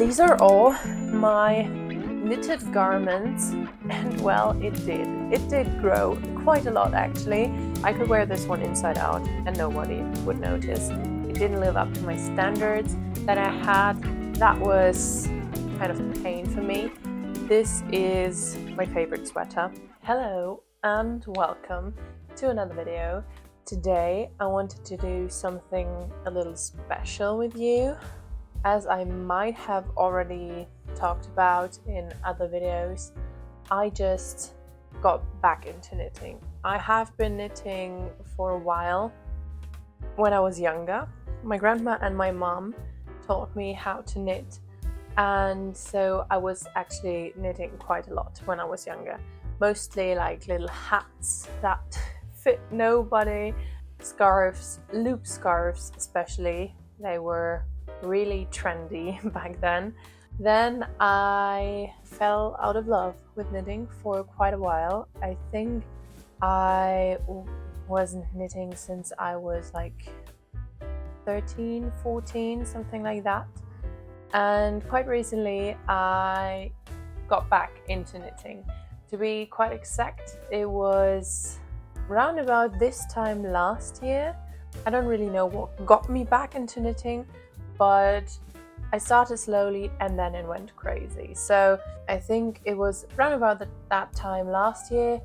these are all my knitted garments, and well, it did grow quite a lot actually. I could wear this one inside out and nobody would notice. It didn't live up to my standards that I had. That was kind of a pain for me. This is my favorite sweater. Hello and welcome to another video. Today I wanted to do something a little special with you. As I might have already talked about in other videos, I just got back into knitting. I have been knitting for a while. When I was younger, my grandma and my mom taught me how to knit, and so I was actually knitting quite a lot when I was younger. Mostly like little hats that fit nobody, scarves, loop scarves especially. They were really trendy back then. Then I fell out of love with knitting for quite a while. I think I wasn't knitting since I was like 13, 14, something like that. And quite recently I got back into knitting. To be quite exact, it was around about this time last year. I don't really know what got me back into knitting, but I started slowly and then it went crazy. So I think it was around about that time last year,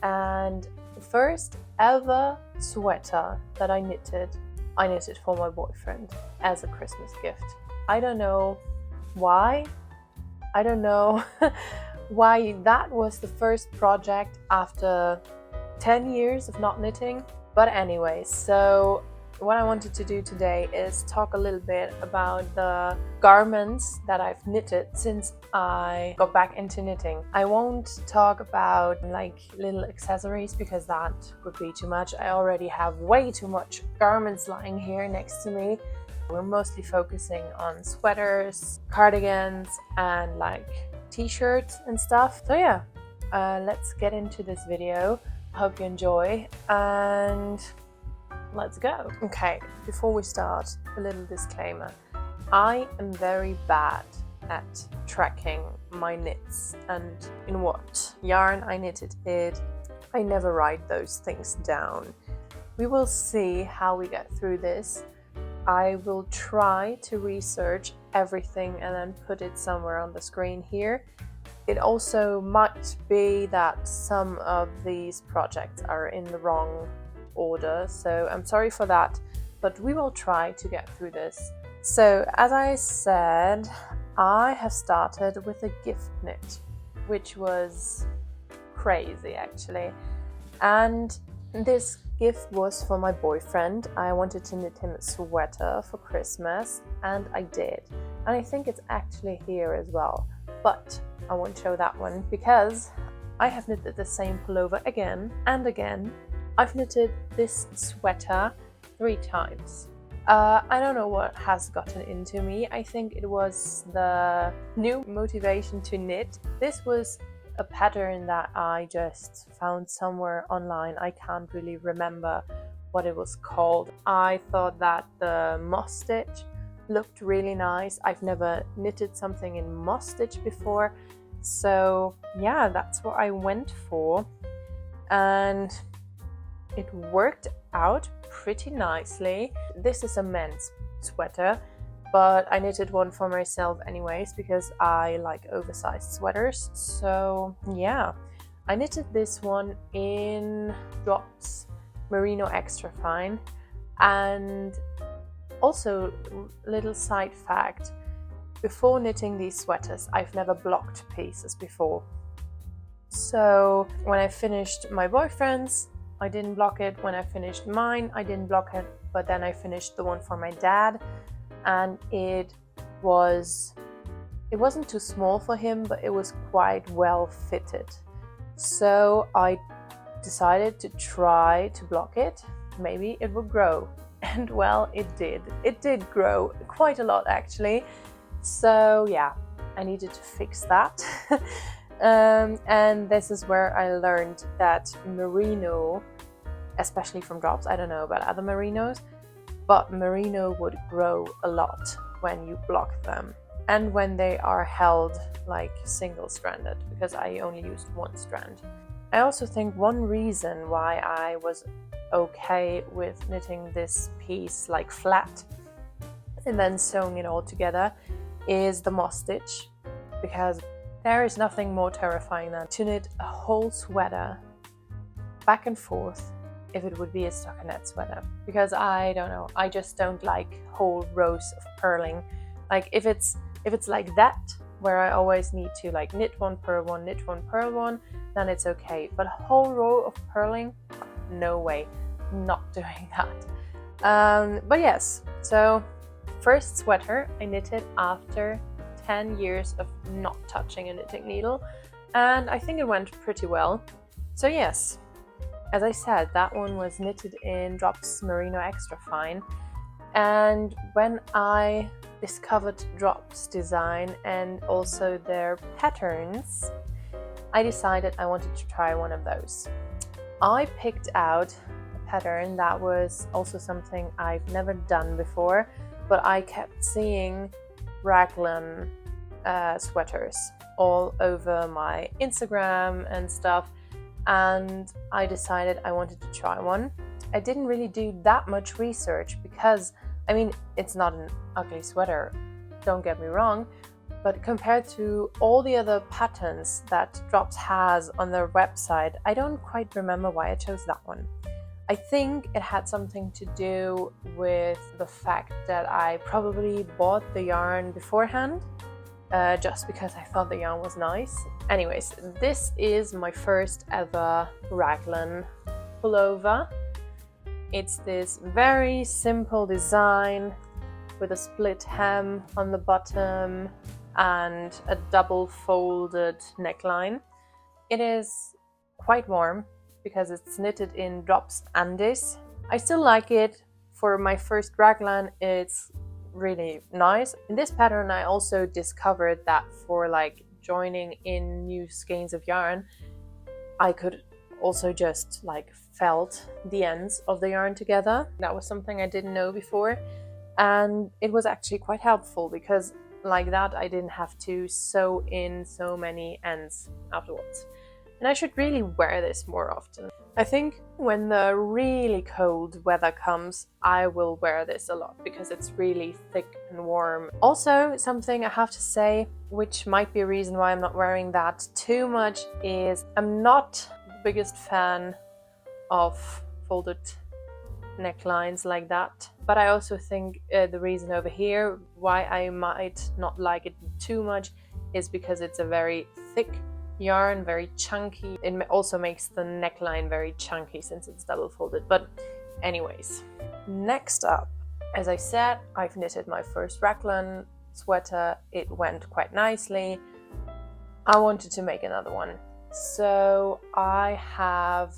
and the first ever sweater that I knitted for my boyfriend as a Christmas gift. I don't know why. I don't know why that was the first project after 10 years of not knitting. But anyway, so what I wanted to do today is talk a little bit about the garments that I've knitted since I got back into knitting. I won't talk about like little accessories because that would be too much. I already have way too much garments lying here next to me. We're mostly focusing on sweaters, cardigans, and like t-shirts and stuff. So yeah, let's get into this video. Hope you enjoy and let's go. Okay, before we start, a little disclaimer. I am very bad at tracking my knits and in what yarn I knitted it. I never write those things down. We will see how we get through this. I will try to research everything and then put it somewhere on the screen here. It also might be that some of these projects are in the wrong order, so I'm sorry for that, but we will try to get through this. So as I said, I have started with a gift knit, which was crazy actually, and this gift was for my boyfriend. I wanted to knit him a sweater for Christmas, and I did, and I think it's actually here as well, but I won't show that one because I have knitted the same pullover again and again. I've knitted this sweater 3 times. I don't know what has gotten into me. I think it was the new motivation to knit. This was a pattern that I just found somewhere online. I can't really remember what it was called. I thought that the moss stitch looked really nice. I've never knitted something in moss stitch before. So yeah, that's what I went for. And it worked out pretty nicely. This is a men's sweater, but I knitted one for myself anyways because I like oversized sweaters. So yeah, I knitted this one in drops merino extra fine. And also, little side fact, before knitting these sweaters I've never blocked pieces before. So when I finished my boyfriend's, I didn't block it. When I finished mine, I didn't block it, but then I finished the one for my dad, and it wasn't too small for him, but it was quite well fitted. So I decided to try to block it. Maybe it would grow. And well, it did. It did grow quite a lot actually. So yeah, I needed to fix that. And this is where I learned that merino, especially from drops, I don't know about other merinos, but merino would grow a lot when you block them. and when they are held like single-stranded, because I only used one strand. I also think one reason why I was okay with knitting this piece like flat and then sewing it all together is the moss stitch, because there is nothing more terrifying than to knit a whole sweater back and forth if it would be a stockinette sweater, because I don't know, I just don't like whole rows of purling. Like if it's like that, where I always need to like knit one, purl one, knit one, purl one, then it's okay. But a whole row of purling, no way, not doing that. But yes, so first sweater I knitted after 10 years of not touching a knitting needle, and I think it went pretty well. So yes, as I said, that one was knitted in Drops Merino Extra Fine, and when I discovered Drops design and also their patterns, I decided I wanted to try one of those. I picked out a pattern that was also something I've never done before, but I kept seeing raglan sweaters all over my Instagram and stuff, and I decided I wanted to try one. I didn't really do that much research because, I mean, it's not an ugly sweater, don't get me wrong, but compared to all the other patterns that Drops has on their website, I don't quite remember why I chose that one. I think it had something to do with the fact that I probably bought the yarn beforehand, just because I thought the yarn was nice. Anyways, this is my first ever raglan pullover. It's this very simple design with a split hem on the bottom and a double folded neckline. It is quite warm because it's knitted in Drops Andes. I still like it. For my first raglan, it's really nice. In this pattern, I also discovered that for like joining in new skeins of yarn, I could also just like felt the ends of the yarn together. That was something I didn't know before, and it was actually quite helpful because like that I didn't have to sew in so many ends afterwards. And I should really wear this more often. I think when the really cold weather comes, I will wear this a lot because it's really thick and warm. Also, something I have to say, which might be a reason why I'm not wearing that too much, is I'm not the biggest fan of folded necklines like that. But I also think the reason over here why I might not like it too much is because it's a very thick yarn, very chunky. It also makes the neckline very chunky since it's double folded. But anyways, next up, as I said, I've knitted my first raglan sweater. It went quite nicely. I wanted to make another one. So I have,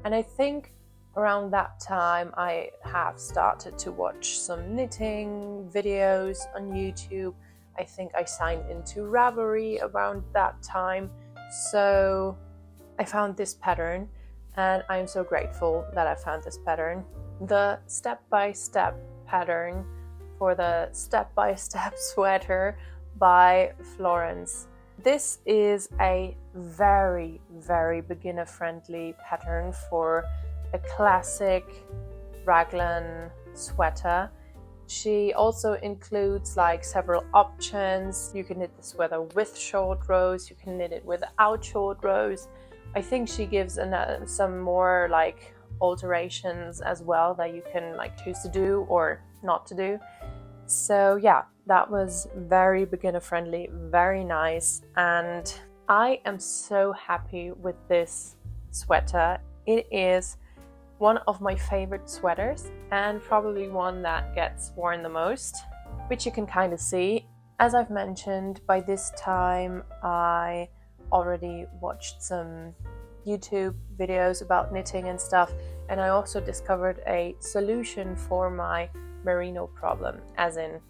and I think around that time I have started to watch some knitting videos on YouTube. I think I signed into Ravelry around that time. So I found this pattern and I'm so grateful that I found this pattern. The step-by-step pattern for the step-by-step sweater by Florence. This is a very, very beginner-friendly pattern for a classic raglan sweater. She also includes like several options. You can knit the sweater with short rows, you can knit it without short rows. I think she gives some more like alterations as well that you can like choose to do or not to do. So yeah, that was very beginner friendly, very nice, and I am so happy with this sweater. It is one of my favorite sweaters and probably one that gets worn the most, which you can kind of see. As I've mentioned, by this time I already watched some YouTube videos about knitting and stuff, and I also discovered a solution for my merino problem, as in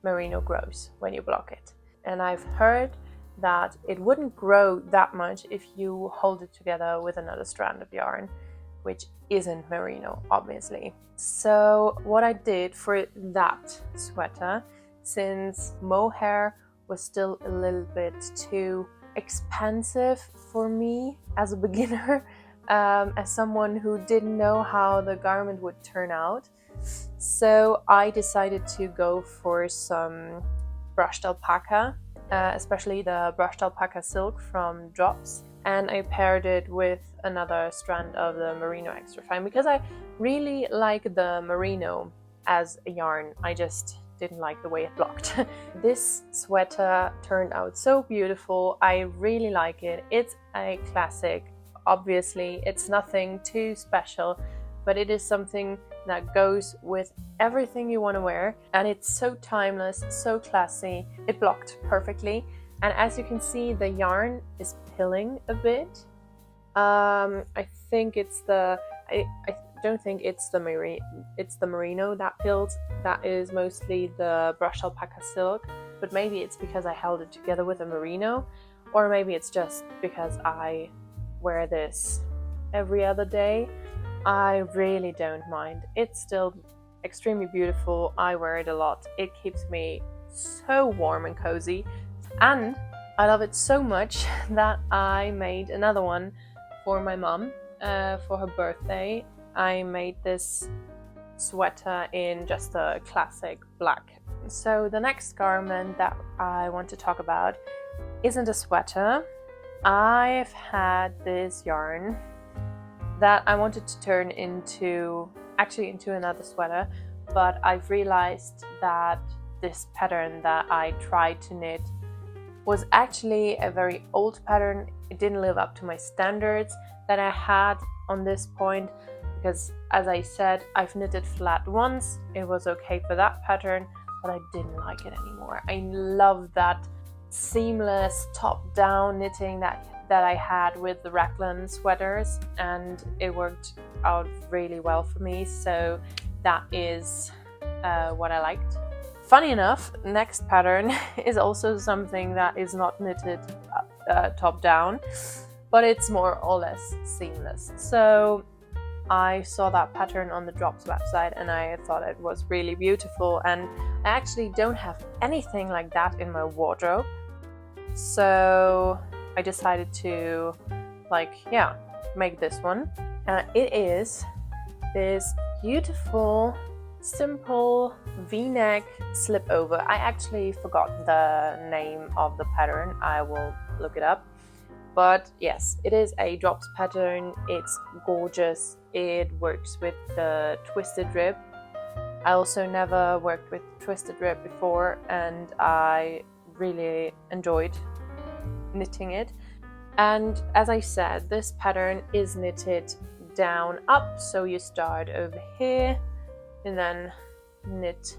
merino grows when you block it. And I've heard that it wouldn't grow that much if you hold it together with another strand of yarn, which isn't merino, obviously. So what I did for that sweater, since mohair was still a little bit too expensive for me as a beginner, as someone who didn't know how the garment would turn out. So I decided to go for some brushed alpaca, especially the brushed alpaca silk from Drops, and I paired it with another strand of the merino extra fine because I really like the merino as a yarn. I just didn't like the way it blocked. This sweater turned out so beautiful. I really like it. It's a classic. Obviously, it's nothing too special, but it is something that goes with everything you want to wear, and it's so timeless, so classy. It blocked perfectly, and as you can see, the yarn is pilling a bit. I think it's the I don't think it's the merino that pills. That is mostly the brushed alpaca silk, but maybe it's because I held it together with a merino, or maybe it's just because I wear this every other day. I really don't mind. It's still extremely beautiful. I wear it a lot. It keeps me so warm and cozy, and I love it so much that I made another one for my mum for her birthday. I made this sweater in just a classic black. So the next garment that I want to talk about isn't a sweater. I've had this yarn that I wanted to turn into another sweater, but I've realized that this pattern that I tried to knit was actually a very old pattern. It didn't live up to my standards that I had on this point, because as I said, I've knitted flat once. It was okay for that pattern, but I didn't like it anymore. I love that seamless top-down knitting that I had with the raglan sweaters, and it worked out really well for me. So that is what I liked. Funny enough, next pattern is also something that is not knitted top down, but it's more or less seamless. So I saw that pattern on the Drops website and I thought it was really beautiful, and I actually don't have anything like that in my wardrobe. So I decided to make this one. It is this beautiful, simple V-neck slip over. I actually forgot the name of the pattern. I will look it up. But yes, it is a Drops pattern. It's gorgeous. It works with the twisted rib. I also never worked with twisted rib before, and I really enjoyed knitting it. And as I said, this pattern is knitted down up, so you start over here and then knit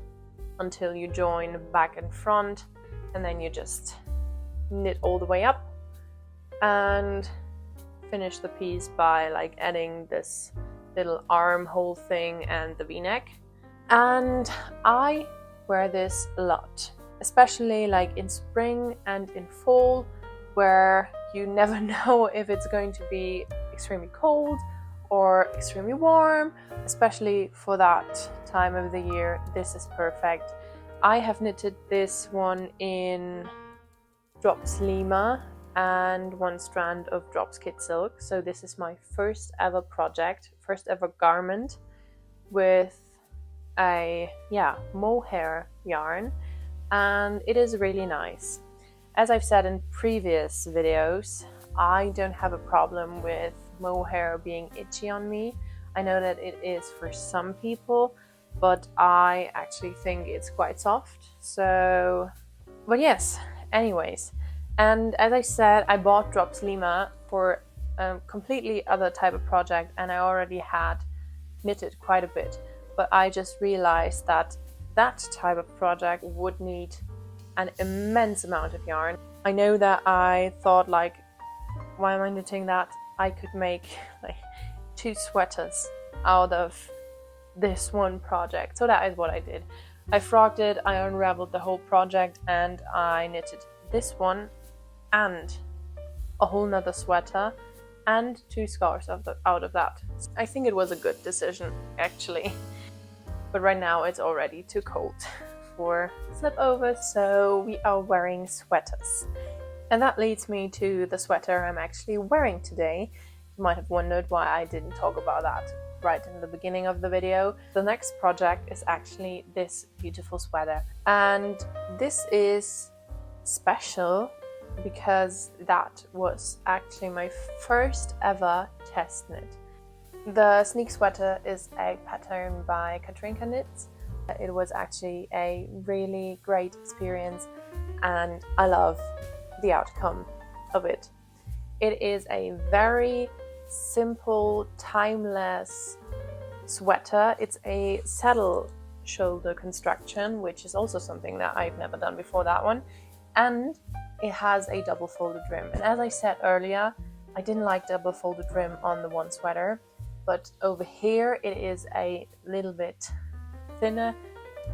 until you join back and front, and then you just knit all the way up and finish the piece by adding this little armhole thing and the V-neck. And I wear this a lot, especially in spring and in fall, where you never know if it's going to be extremely cold or extremely warm. Especially for that time of the year, this is perfect. I have knitted this one in Drops Lima and one strand of Drops Kid Silk. So this is my first ever project, first ever garment with a mohair yarn, and it is really nice. As I've said in previous videos, I don't have a problem with mohair being itchy on me. I know that it is for some people, but I actually think it's quite soft. So, but yes, anyways. And as I said, I bought Drops Lima for a completely other type of project, and I already had knitted quite a bit. But I just realized that that type of project would need an immense amount of yarn. I know that I thought why am I knitting that? I could make 2 sweaters out of this one project. So that is what I did. I frogged it, I unraveled the whole project, and I knitted this one and a whole nother sweater and 2 scarves out of that. I think it was a good decision, actually. But right now it's already too cold for slipovers, so we are wearing sweaters. And that leads me to the sweater I'm actually wearing today. You might have wondered why I didn't talk about that right in the beginning of the video. The next project is actually this beautiful sweater. And this is special because that was actually my first ever test knit. The sneak sweater is a pattern by Katrinka Knits. It was actually a really great experience and I love the outcome of it. It is a very simple, timeless sweater. It's a saddle shoulder construction, which is also something that I've never done before that one. And it has a double folded rim. And as I said earlier, I didn't like double folded rim on the one sweater, but over here it is a little bit thinner,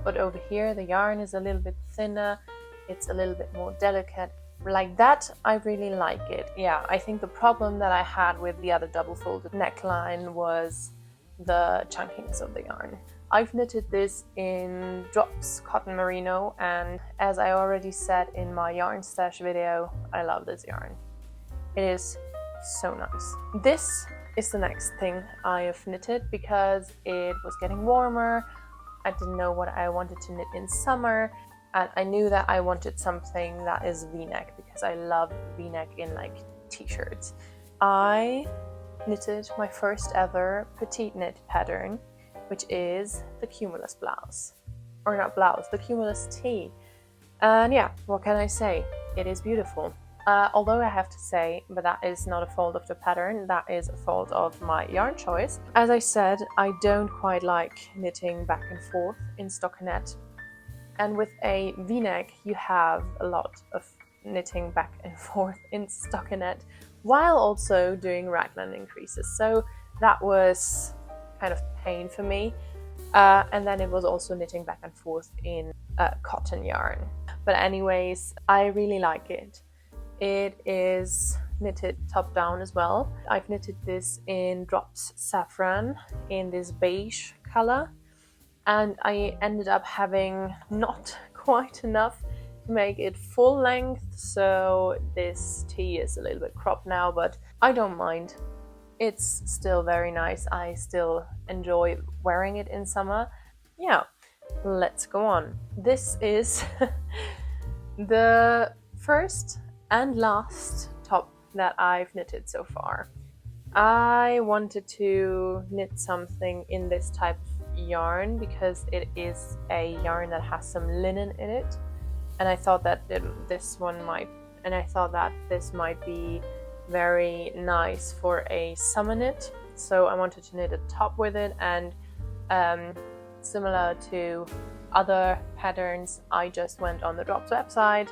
but over here the yarn is a little bit thinner. It's a little bit more delicate. Like that, I really like it. Yeah, I think the problem that I had with the other double folded neckline was the chunkiness of the yarn. I've knitted this in Drops Cotton Merino, and as I already said in my yarn stash video, I love this yarn. It is so nice. This is the next thing I have knitted because it was getting warmer. I didn't know what I wanted to knit in summer. And I knew that I wanted something that is v-neck because I love v-neck in like t-shirts. I knitted my first ever petite knit pattern, which is the Cumulus blouse. Or not blouse, the Cumulus tee. And yeah, what can I say? It is beautiful. Although I have to say, but that is not a fault of the pattern, that is a fault of my yarn choice. As I said, I don't quite like knitting back and forth in stockinette. And with a v-neck, you have a lot of knitting back and forth in stockinette, while also doing raglan increases. So that was kind of pain for me. And then it was also knitting back and forth in cotton yarn. But anyways, I really like it. It is knitted top down as well. I've knitted this in Drops Saffron in this beige color. And I ended up having not quite enough to make it full length, so this tee is a little bit cropped now, but I don't mind. It's still very nice. I still enjoy wearing it in summer. Yeah, let's go on. This is the first and last top that I've knitted so far. I wanted to knit something in this type of yarn because it is a yarn that has some linen in it, and I thought that this might be very nice for a summer knit. So I wanted to knit a top with it, and similar to other patterns, I just went on the Drops website,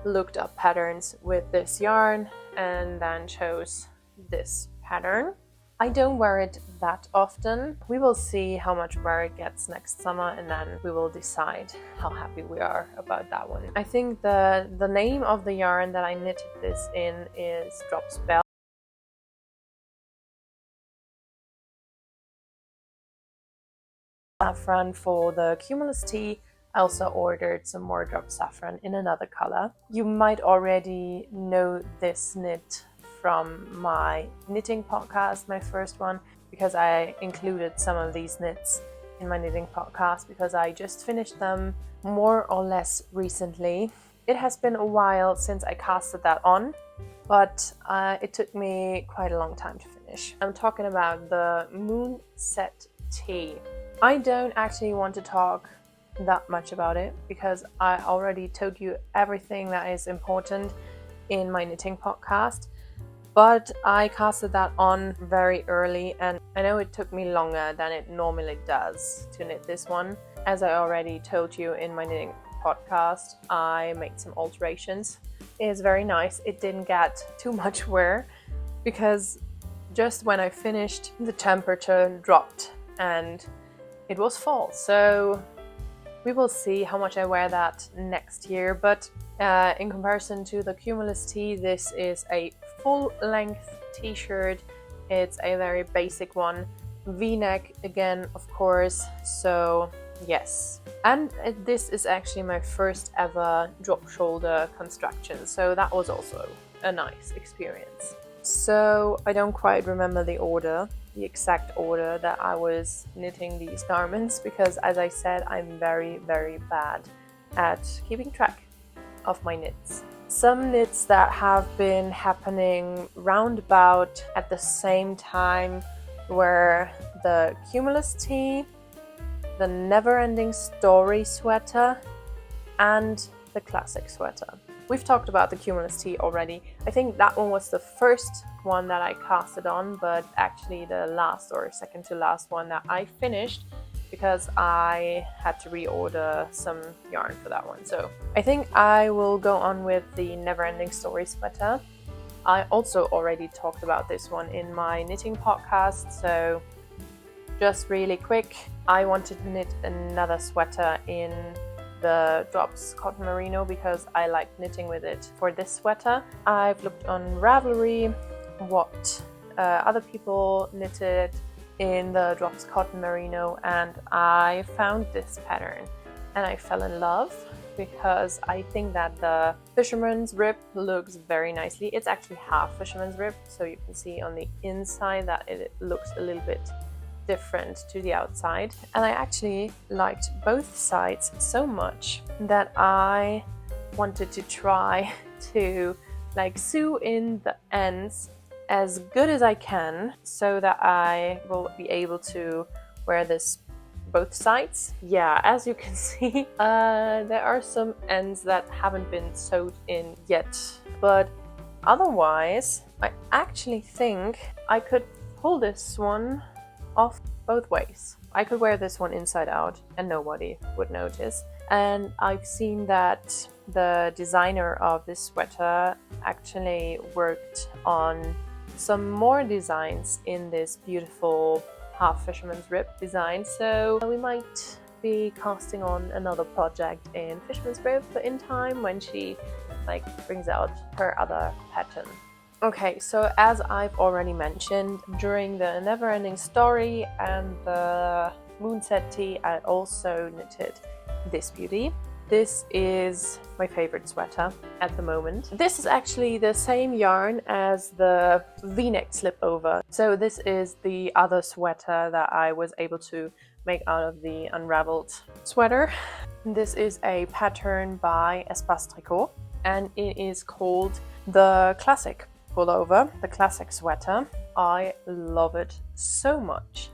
looked up patterns with this yarn, and then chose this pattern. I don't wear it that often. We will see how much wear it gets next summer, and then we will decide how happy we are about that one. I think the name of the yarn that I knitted this in is Drops Bell. Saffron for the Cumulus tee. I also ordered some more Drops Saffron in another color. You might already know this knit from my knitting podcast, my first one, because I included some of these knits in my knitting podcast because I just finished them more or less recently. It has been a while since I casted that on, but it took me quite a long time to finish. I'm talking about the Moonset Tee. I don't actually want to talk that much about it because I already told you everything that is important in my knitting podcast. But I casted that on very early, and I know it took me longer than it normally does to knit this one. As I already told you in my knitting podcast, I made some alterations. It is very nice. It didn't get too much wear because just when I finished, the temperature dropped and it was fall. So we will see how much I wear that next year. But in comparison to the Cumulus tee, this is a full-length t-shirt. It's a very basic one. V-neck again, of course. So yes, And this is actually my first ever drop shoulder construction, so that was also a nice experience. So I don't quite remember the exact order that I was knitting these garments, because as I said, I'm very, very bad at keeping track of my knits. Some knits that have been happening roundabout at the same time were the Cumulus tee, the Never Ending Story sweater, and the classic sweater. We've talked about the Cumulus tee already. I think that one was the first one that I casted on, but actually the last or second to last one that I finished, because I had to reorder some yarn for that one. So I think I will go on with the Never Ending Story sweater. I also already talked about this one in my knitting podcast, so just really quick, I wanted to knit another sweater in the Drops Cotton Merino because I like knitting with it for this sweater. I've looked on Ravelry what other people knitted in the Drops Cotton Merino, and I found this pattern and I fell in love because I think that the fisherman's rib looks very nicely. It's actually half fisherman's rib, so you can see on the inside that it looks a little bit different to the outside. And I actually liked both sides so much that I wanted to try to like sew in the ends as good as I can so that I will be able to wear this both sides. Yeah, as you can see, there are some ends that haven't been sewed in yet, but otherwise I actually think I could pull this one off both ways. I could wear this one inside out and nobody would notice. And I've seen that the designer of this sweater actually worked on some more designs in this beautiful half fisherman's rib design, so we might be casting on another project in fisherman's rib in time when she brings out her other pattern. Okay, so as I've already mentioned, during the Never Ending Story and the Moonset tee, I also knitted this beauty. This is my favorite sweater at the moment. This is actually the same yarn as the V-neck slip over. So this is the other sweater that I was able to make out of the unraveled sweater. This is a pattern by Espace Tricot and it is called the Classic pullover, the classic sweater. I love it so much.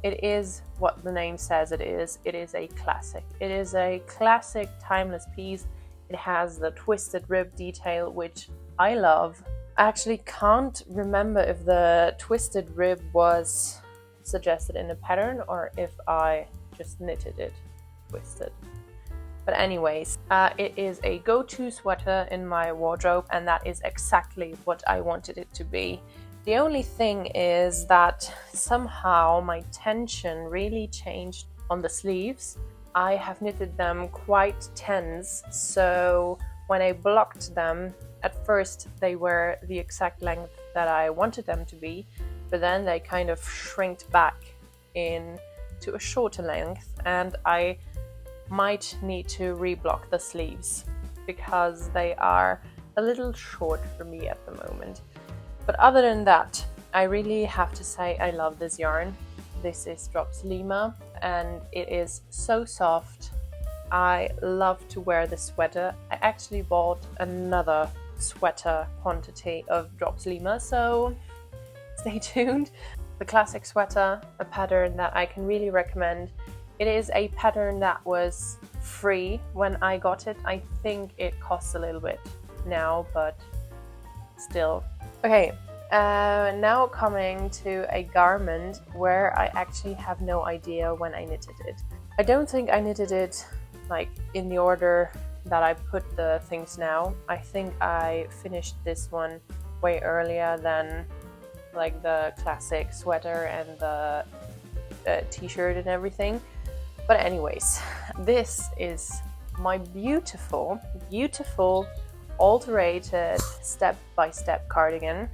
It is what the name says it is. It is a classic. It is a classic timeless piece. It has the twisted rib detail, which I love. I actually can't remember if the twisted rib was suggested in the pattern or if I just knitted it twisted. But anyways, it is a go-to sweater in my wardrobe, and that is exactly what I wanted it to be. The only thing is that somehow my tension really changed on the sleeves. I have knitted them quite tense, so when I blocked them, at first they were the exact length that I wanted them to be, but then they kind of shrinked back into a shorter length, and I might need to reblock the sleeves because they are a little short for me at the moment. But other than that, I really have to say I love this yarn. This is Drops Lima and it is so soft. I love to wear this sweater. I actually bought another sweater quantity of Drops Lima, so stay tuned. The classic sweater, a pattern that I can really recommend. It is a pattern that was free when I got it. I think it costs a little bit now, but still. Okay, now coming to a garment where I actually have no idea when I knitted it. I don't think I knitted it in the order that I put the things now. I think I finished this one way earlier than the classic sweater and the t-shirt and everything. But anyways, this is my beautiful, beautiful alterated step-by-step cardigan.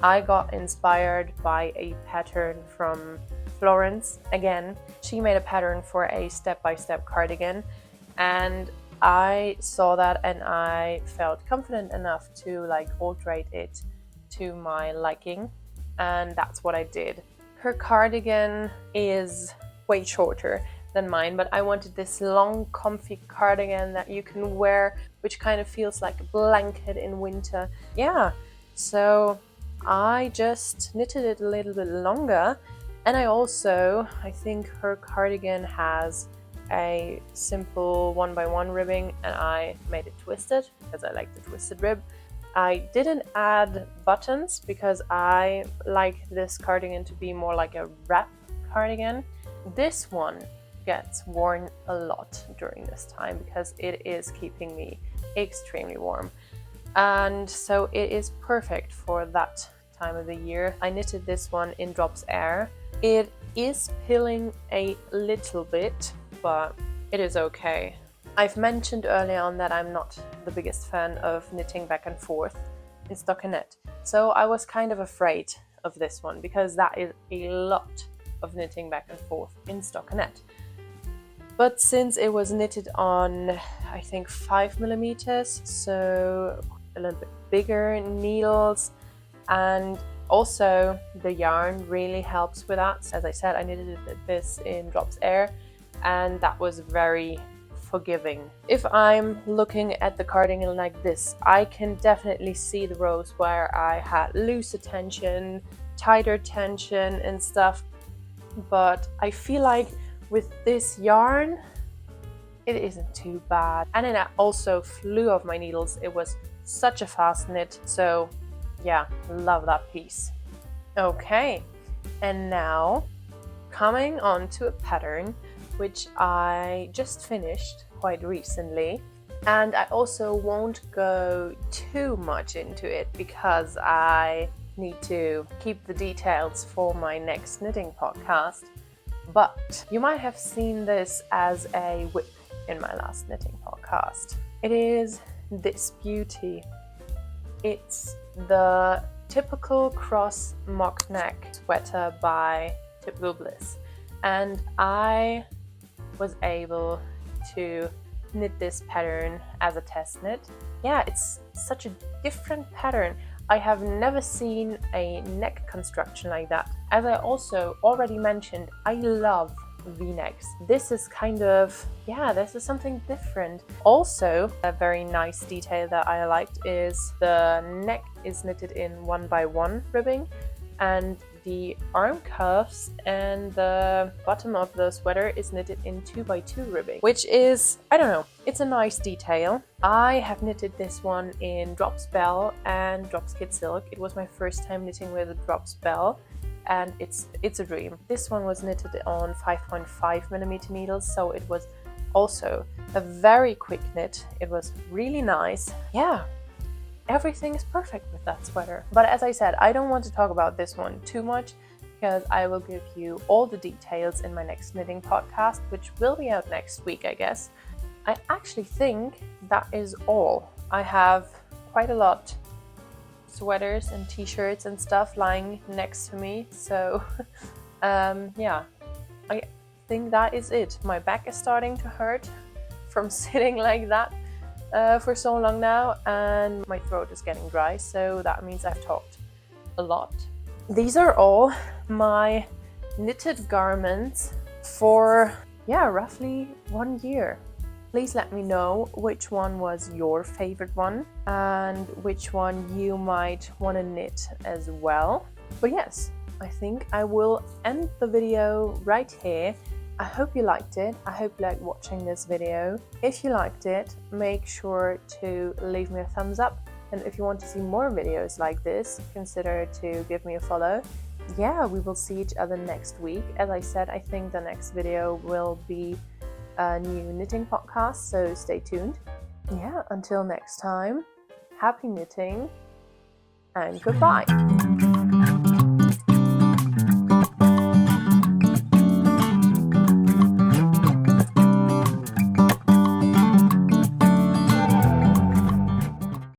I got inspired by a pattern from Florence again. She made a pattern for a step-by-step cardigan, and I saw that and I felt confident enough to like alterate it to my liking, and that's what I did. Her cardigan is way shorter than mine, but I wanted this long comfy cardigan that you can wear, which kind of feels like a blanket in winter. Yeah, so I just knitted it a little bit longer, and I think her cardigan has a simple 1x1 ribbing, and I made it twisted because I like the twisted rib. I didn't add buttons because I like this cardigan to be more like a wrap cardigan. This one gets worn a lot during this time because it is keeping me extremely warm. And so it is perfect for that time of the year. I knitted this one in Drops Air. It is pilling a little bit, but it is okay. I've mentioned earlier on that I'm not the biggest fan of knitting back and forth in stockinette. So I was kind of afraid of this one because that is a lot of knitting back and forth in stockinette. But since it was knitted on, I think 5mm, so a little bit bigger needles, and also the yarn really helps with that. As I said, I knitted this in Drops Air, and that was very forgiving. If I'm looking at the cardigan like this, I can definitely see the rows where I had looser tension, tighter tension and stuff, but I feel like with this yarn it isn't too bad. And then I also flew off my needles. It was such a fast knit, so yeah, love that piece. Okay, and now coming on to a pattern which I just finished quite recently, and I also won't go too much into it because I need to keep the details for my next knitting podcast. But you might have seen this as a whip in my last knitting podcast. It is this beauty. It's the typical cross mock neck sweater by Typical Bliss, and I was able to knit this pattern as a test knit. Yeah, it's such a different pattern. I have never seen a neck construction like that. As I also already mentioned, I love V-necks. This is kind of, yeah, this is something different. Also, a very nice detail that I liked is the neck is knitted in 1x1 ribbing, and the arm cuffs and the bottom of the sweater is knitted in 2x2 ribbing, which is, I don't know, it's a nice detail. I have knitted this one in Drops Bell and Drops Kid Silk. It was my first time knitting with a Drops Bell, and it's a dream. This one was knitted on 5.5mm needles, so it was also a very quick knit. It was really nice. Yeah, everything is perfect with that sweater. But as I said, I don't want to talk about this one too much because I will give you all the details in my next knitting podcast, which will be out next week, I guess. I actually think that is all. I have quite a lot sweaters and t-shirts and stuff lying next to me, so yeah, I think that is it. My back is starting to hurt from sitting like that for so long now, and my throat is getting dry, so that means I've talked a lot. These are all my knitted garments for, yeah, roughly 1 year. Please let me know which one was your favorite one and which one you might want to knit as well. But yes, I think I will end the video right here. I hope you liked it. I hope you liked watching this video. If you liked it, make sure to leave me a thumbs up. And if you want to see more videos like this, consider to give me a follow. Yeah, we will see each other next week. As I said, I think the next video will be a new knitting podcast, so stay tuned. Yeah, until next time, happy knitting and goodbye.